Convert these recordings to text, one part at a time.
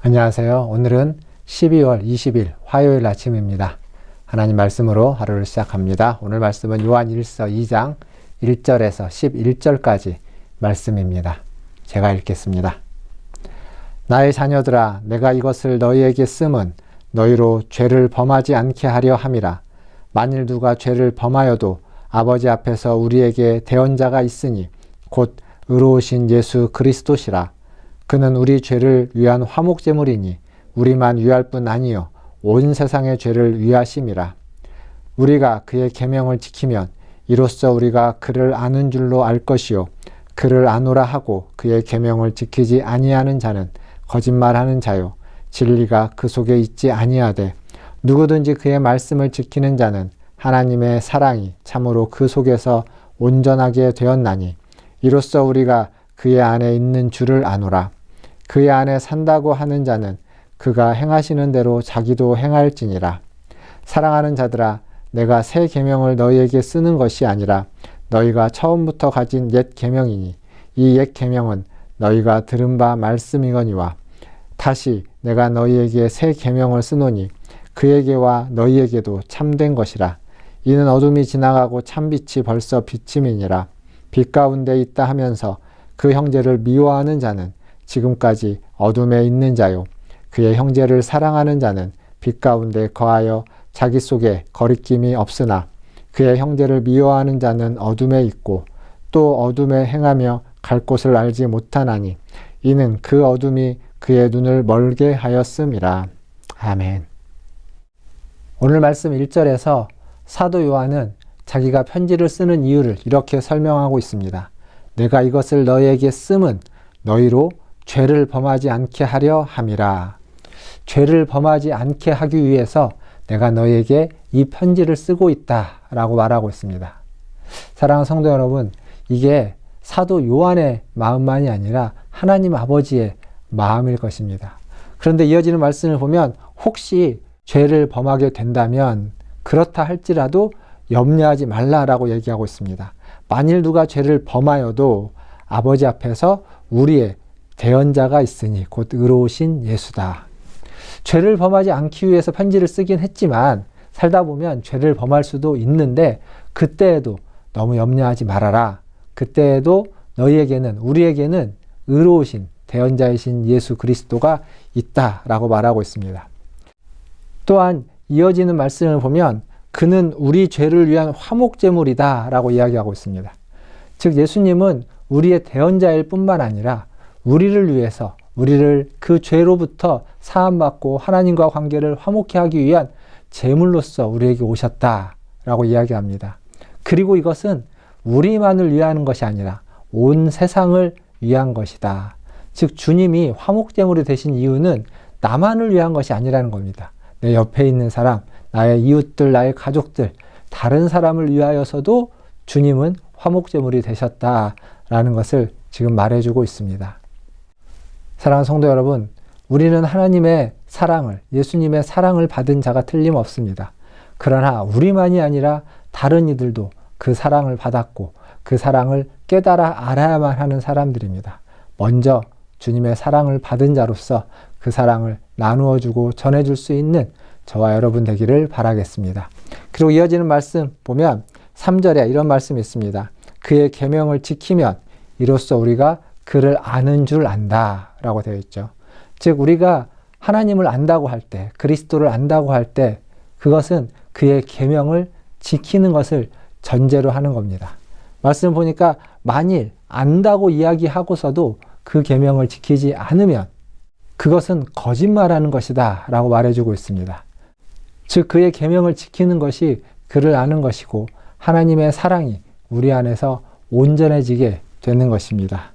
안녕하세요. 오늘은 12월 20일 화요일 아침입니다. 하나님 말씀으로 하루를 시작합니다. 오늘 말씀은 요한일서 2장 1절에서 11절까지 말씀입니다. 제가 읽겠습니다. 나의 자녀들아, 내가 이것을 너희에게 쓰면 너희로 죄를 범하지 않게 하려 함이라. 만일 누가 죄를 범하여도 아버지 앞에서 우리에게 대언자가 있으니 곧 의로우신 예수 그리스도시라. 그는 우리 죄를 위한 화목제물이니 우리만 위할 뿐 아니요 온 세상의 죄를 위하심이라. 우리가 그의 계명을 지키면 이로써 우리가 그를 아는 줄로 알 것이요 그를 아노라 하고 그의 계명을 지키지 아니하는 자는 거짓말하는 자요 진리가 그 속에 있지 아니하되 누구든지 그의 말씀을 지키는 자는 하나님의 사랑이 참으로 그 속에서 온전하게 되었나니 이로써 우리가 그의 안에 있는 줄을 아노라. 그의 안에 산다고 하는 자는 그가 행하시는 대로 자기도 행할지니라. 사랑하는 자들아, 내가 새 계명을 너희에게 쓰는 것이 아니라 너희가 처음부터 가진 옛 계명이니 이 옛 계명은 너희가 들은 바 말씀이거니와 다시 내가 너희에게 새 계명을 쓰노니 그에게와 너희에게도 참된 것이라. 이는 어둠이 지나가고 참빛이 벌써 비침이니라. 빛 가운데 있다 하면서 그 형제를 미워하는 자는 지금까지 어둠에 있는 자요 그의 형제를 사랑하는 자는 빛 가운데 거하여 자기 속에 거리낌이 없으나 그의 형제를 미워하는 자는 어둠에 있고 또 어둠에 행하며 갈 곳을 알지 못하나니 이는 그 어둠이 그의 눈을 멀게 하였음이라. 아멘. 오늘 말씀 1절에서 사도 요한은 자기가 편지를 쓰는 이유를 이렇게 설명하고 있습니다. 내가 이것을 너희에게 쓰면 너희로 죄를 범하지 않게 하려 함이라. 죄를 범하지 않게 하기 위해서 내가 너희에게 이 편지를 쓰고 있다라고 말하고 있습니다. 사랑하는 성도 여러분, 이게 사도 요한의 마음만이 아니라 하나님 아버지의 마음일 것입니다. 그런데 이어지는 말씀을 보면 혹시 죄를 범하게 된다면 그렇다 할지라도 염려하지 말라라고 얘기하고 있습니다. 만일 누가 죄를 범하여도 아버지 앞에서 우리의 대언자가 있으니 곧 의로우신 예수다. 죄를 범하지 않기 위해서 편지를 쓰긴 했지만 살다 보면 죄를 범할 수도 있는데 그때에도 너무 염려하지 말아라. 그때에도 너희에게는 우리에게는 의로우신 대언자이신 예수 그리스도가 있다라고 말하고 있습니다. 또한 이어지는 말씀을 보면 그는 우리 죄를 위한 화목제물이다 라고 이야기하고 있습니다. 즉 예수님은 우리의 대언자일 뿐만 아니라 우리를 위해서 우리를 그 죄로부터 사함받고 하나님과 관계를 화목케 하기 위한 제물로서 우리에게 오셨다라고 이야기합니다. 그리고 이것은 우리만을 위하는 것이 아니라 온 세상을 위한 것이다. 즉 주님이 화목제물이 되신 이유는 나만을 위한 것이 아니라는 겁니다. 내 옆에 있는 사람, 나의 이웃들, 나의 가족들, 다른 사람을 위하여서도 주님은 화목제물이 되셨다라는 것을 지금 말해주고 있습니다. 사랑하는 성도 여러분, 우리는 하나님의 사랑을, 예수님의 사랑을 받은 자가 틀림없습니다. 그러나 우리만이 아니라 다른 이들도 그 사랑을 받았고 그 사랑을 깨달아 알아야만 하는 사람들입니다. 먼저 주님의 사랑을 받은 자로서 그 사랑을 나누어주고 전해줄 수 있는 저와 여러분 되기를 바라겠습니다. 그리고 이어지는 말씀 보면 3절에 이런 말씀이 있습니다. 그의 계명을 지키면 이로써 우리가 그를 아는 줄 안다 라고 되어 있죠. 즉 우리가 하나님을 안다고 할 때, 그리스도를 안다고 할 때 그것은 그의 계명을 지키는 것을 전제로 하는 겁니다. 말씀 보니까 만일 안다고 이야기하고서도 그 계명을 지키지 않으면 그것은 거짓말하는 것이다 라고 말해주고 있습니다. 즉 그의 계명을 지키는 것이 그를 아는 것이고 하나님의 사랑이 우리 안에서 온전해지게 되는 것입니다.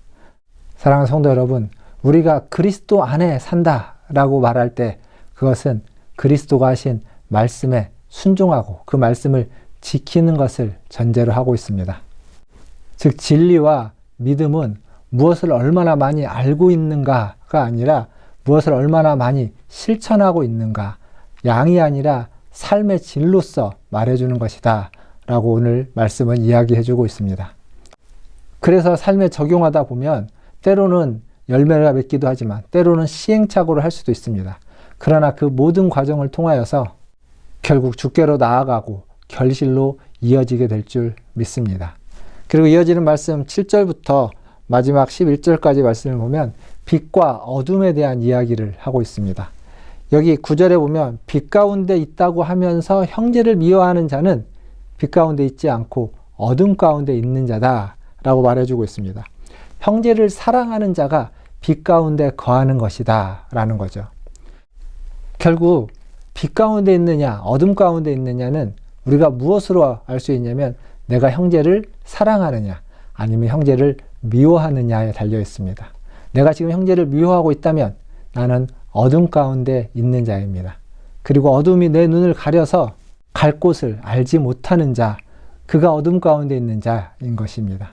사랑하는 성도 여러분, 우리가 그리스도 안에 산다라고 말할 때 그것은 그리스도가 하신 말씀에 순종하고 그 말씀을 지키는 것을 전제로 하고 있습니다. 즉 진리와 믿음은 무엇을 얼마나 많이 알고 있는가가 아니라 무엇을 얼마나 많이 실천하고 있는가, 양이 아니라 삶의 질로서 말해주는 것이다 라고 오늘 말씀은 이야기해주고 있습니다. 그래서 삶에 적용하다 보면 때로는 열매가 맺기도 하지만 때로는 시행착오를 할 수도 있습니다. 그러나 그 모든 과정을 통하여서 결국 주께로 나아가고 결실로 이어지게 될 줄 믿습니다. 그리고 이어지는 말씀 7절부터 마지막 11절까지 말씀을 보면 빛과 어둠에 대한 이야기를 하고 있습니다. 여기 9절에 보면 빛 가운데 있다고 하면서 형제를 미워하는 자는 빛 가운데 있지 않고 어둠 가운데 있는 자다 라고 말해주고 있습니다. 형제를 사랑하는 자가 빛 가운데 거하는 것이다 라는 거죠. 결국 빛 가운데 있느냐 어둠 가운데 있느냐는 우리가 무엇으로 알 수 있냐면 내가 형제를 사랑하느냐 아니면 형제를 미워하느냐에 달려 있습니다. 내가 지금 형제를 미워하고 있다면 나는 어둠 가운데 있는 자입니다. 그리고 어둠이 내 눈을 가려서 갈 곳을 알지 못하는 자, 그가 어둠 가운데 있는 자인 것입니다.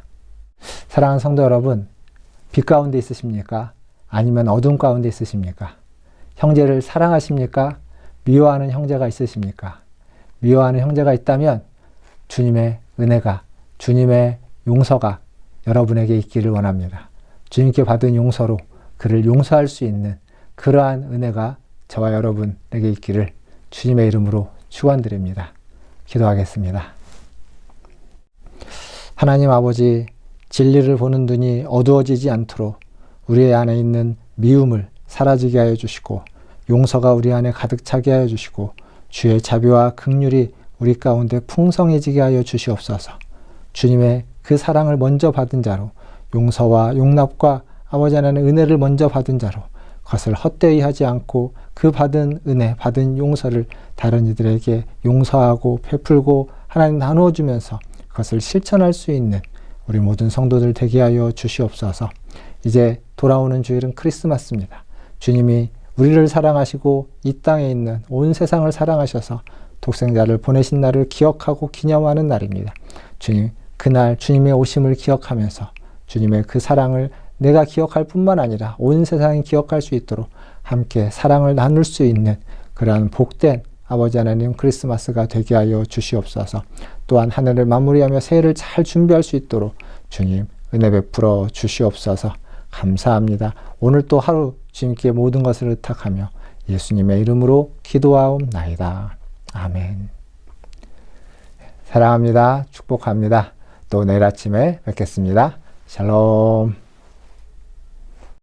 사랑하는 성도 여러분, 빛 가운데 있으십니까? 아니면 어둠 가운데 있으십니까? 형제를 사랑하십니까? 미워하는 형제가 있으십니까? 미워하는 형제가 있다면 주님의 은혜가, 주님의 용서가 여러분에게 있기를 원합니다. 주님께 받은 용서로 그를 용서할 수 있는 그러한 은혜가 저와 여러분에게 있기를 주님의 이름으로 축원드립니다. 기도하겠습니다. 하나님 아버지, 진리를 보는 눈이 어두워지지 않도록 우리 안에 있는 미움을 사라지게 하여 주시고 용서가 우리 안에 가득 차게 하여 주시고 주의 자비와 긍휼이 우리 가운데 풍성해지게 하여 주시옵소서. 주님의 그 사랑을 먼저 받은 자로 용서와 용납과 아버지 하나님의 은혜를 먼저 받은 자로 그것을 헛되이 하지 않고 그 받은 은혜, 받은 용서를 다른 이들에게 용서하고 베풀고 하나님 나누어 주면서 그것을 실천할 수 있는 우리 모든 성도들 되게 하여 주시옵소서. 이제 돌아오는 주일은 크리스마스입니다. 주님이 우리를 사랑하시고 이 땅에 있는 온 세상을 사랑하셔서 독생자를 보내신 날을 기억하고 기념하는 날입니다. 주님, 그날 주님의 오심을 기억하면서 주님의 그 사랑을 내가 기억할 뿐만 아니라 온 세상이 기억할 수 있도록 함께 사랑을 나눌 수 있는 그러한 복된 아버지 하나님 크리스마스가 되게 하여 주시옵소서. 또한 한 해를 마무리하며 새해를 잘 준비할 수 있도록 주님 은혜 베풀어 주시옵소서. 감사합니다. 오늘 또 하루 주님께 모든 것을 의탁하며 예수님의 이름으로 기도하옵나이다. 아멘. 사랑합니다. 축복합니다. 또 내일 아침에 뵙겠습니다. 샬롬.